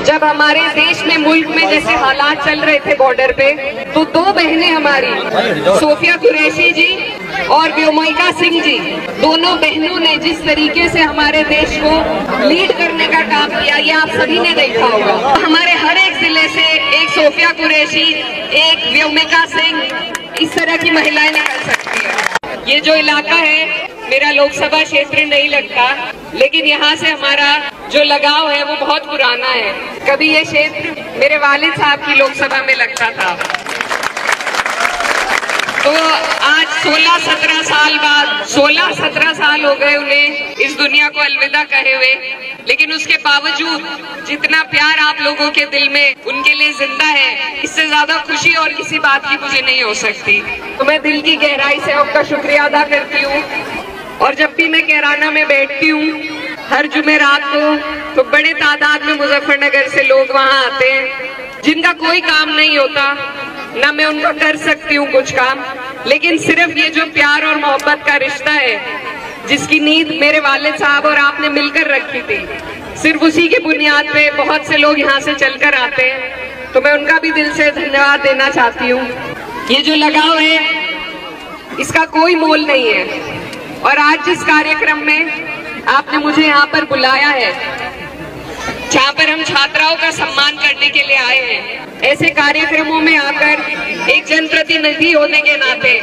जब हमारे देश में, मुल्क में जैसे हालात चल रहे थे बॉर्डर पे, तो दो बहनें हमारी, सोफिया कुरैशी जी और व्योमिका सिंह जी, दोनों बहनों ने जिस तरीके से हमारे देश को लीड करने का काम किया, ये आप सभी ने देखा होगा। हमारे हर एक जिले से एक सोफिया कुरैशी, एक व्योमिका सिंह, इस तरह की महिलाएं निकल सकती है। ये जो इलाका है मेरा लोकसभा क्षेत्र नहीं लगता, लेकिन यहाँ से हमारा जो लगाव है वो बहुत पुराना है। कभी ये क्षेत्र मेरे वालिद साहब की लोकसभा में लगता था। तो आज 16-17 साल बाद, 16-17 साल हो गए उन्हें इस दुनिया को अलविदा कहे हुए, लेकिन उसके बावजूद जितना प्यार आप लोगों के दिल में उनके लिए जिंदा है, इससे ज्यादा खुशी और किसी बात की मुझे नहीं हो सकती। तो मैं दिल की गहराई से आपका शुक्रिया अदा करती हूँ। और जब भी मैं कैराना में बैठती हूँ हर जुमेरात को, तो बड़े तादाद में मुजफ्फरनगर से लोग वहाँ आते हैं जिनका कोई काम नहीं होता, ना मैं उनका कर सकती हूँ कुछ काम, लेकिन सिर्फ ये जो प्यार और मोहब्बत का रिश्ता है, जिसकी नींव मेरे वालिद साहब और आपने मिलकर रखी थी, सिर्फ उसी के बुनियाद पे बहुत से लोग यहाँ से चलकर आते हैं। तो मैं उनका भी दिल से धन्यवाद देना चाहती हूँ। ये जो लगाव है इसका कोई मोल नहीं है। और आज जिस कार्यक्रम में आपने मुझे यहाँ पर बुलाया है, जहाँ पर हम छात्राओं का सम्मान करने के लिए आए हैं, ऐसे कार्यक्रमों में आकर एक जनप्रतिनिधि होने के नाते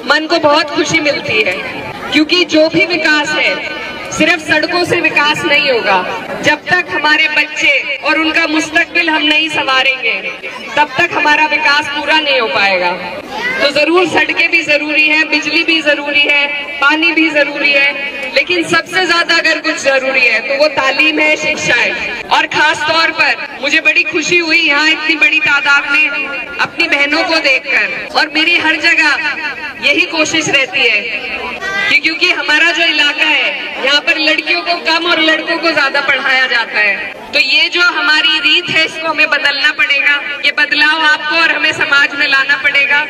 मन को बहुत खुशी मिलती है, क्योंकि जो भी विकास है सिर्फ सड़कों से विकास नहीं होगा। जब तक हमारे बच्चे और उनका मुस्तकबिल हम नहीं संवारेंगे, तब तक हमारा विकास पूरा नहीं हो पाएगा। तो जरूर सड़कें भी जरूरी है, बिजली भी जरूरी है, पानी भी जरूरी है, लेकिन सबसे ज्यादा अगर कुछ जरूरी है तो वो तालीम है, शिक्षा है। और खास तौर पर मुझे बड़ी खुशी हुई यहाँ इतनी बड़ी तादाद में अपनी बहनों को देखकर, और मेरी हर जगह यही कोशिश रहती है कि क्योंकि हमारा जो इलाका है यहाँ पर लड़कियों को कम और लड़कों को ज्यादा पढ़ाया जाता है, तो ये जो हमारी रीत है इसको हमें बदलना पड़ेगा। ये बदलाव आपको और हमें समाज में लाना पड़ेगा।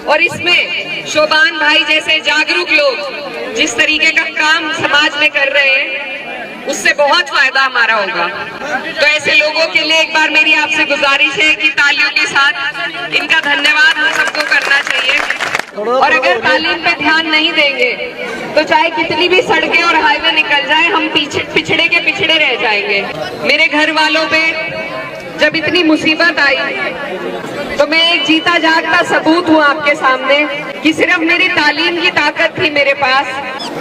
और इसमें शोभान भाई जैसे जागरूक लोग जिस तरीके का काम समाज में कर रहे हैं, उससे बहुत फायदा हमारा होगा। तो ऐसे लोगों के लिए एक बार मेरी आपसे गुजारिश है कि तालियों के साथ इनका धन्यवाद हम सबको करना चाहिए। और अगर तालीम पे ध्यान नहीं देंगे तो चाहे कितनी भी सड़कें और हाईवे निकल जाए, हम पिछड़े के पिछड़े रह जाएंगे। मेरे घर वालों पे जब इतनी मुसीबत आई तो मैं एक जीता जागता सबूत हूँ आपके सामने कि सिर्फ मेरी तालीम की ताकत थी मेरे पास,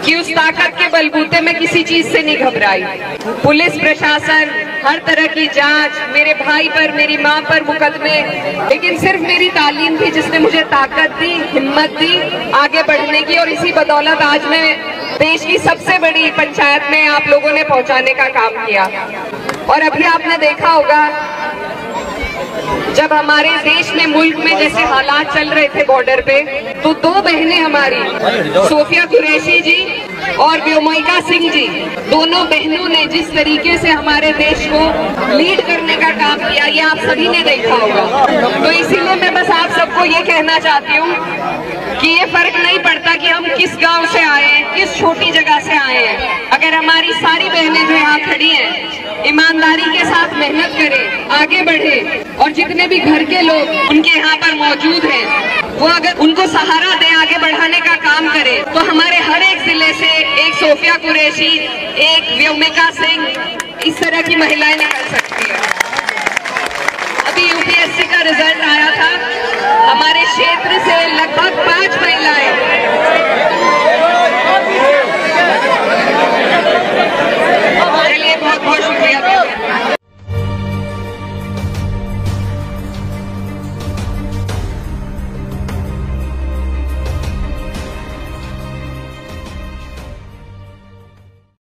कि उस ताकत के बलबूते में किसी चीज से नहीं घबराई। पुलिस प्रशासन, हर तरह की जांच, मेरे भाई पर, मेरी माँ पर मुकदमे, लेकिन सिर्फ मेरी तालीम थी जिसने मुझे ताकत दी, हिम्मत दी आगे बढ़ने की। और इसी बदौलत आज मैं देश की सबसे बड़ी पंचायत में आप लोगों ने पहुंचाने का काम किया। और अभी आपने देखा होगा जब हमारे देश में, मुल्क में जैसे हालात चल रहे थे बॉर्डर पे, तो दो बहनें हमारी, सोफिया कुरैशी जी और व्योमिका सिंह जी, दोनों बहनों ने जिस तरीके से हमारे देश को लीड करने का काम किया, ये आप सभी ने देखा होगा। तो इसीलिए मैं बस आप सबको ये कहना चाहती हूँ कि ये फर्क नहीं पड़ता कि हम किस गांव से आए हैं, किस छोटी जगह से आए हैं। अगर हमारी सारी बहनें जो यहाँ खड़ी हैं ईमानदारी के साथ मेहनत करें, आगे बढ़े, और जितने भी घर के लोग उनके यहाँ पर मौजूद हैं वो अगर उनको सहारा दें, आगे बढ़ाने का काम करें, तो हमारे हर एक जिले से एक सोफिया कुरैशी, एक व्योमिका सिंह, इस तरह की महिलाएं निकल सकती है। अभी यूपीएससी का रिजल्ट आया था, हमारे क्षेत्र से लगभग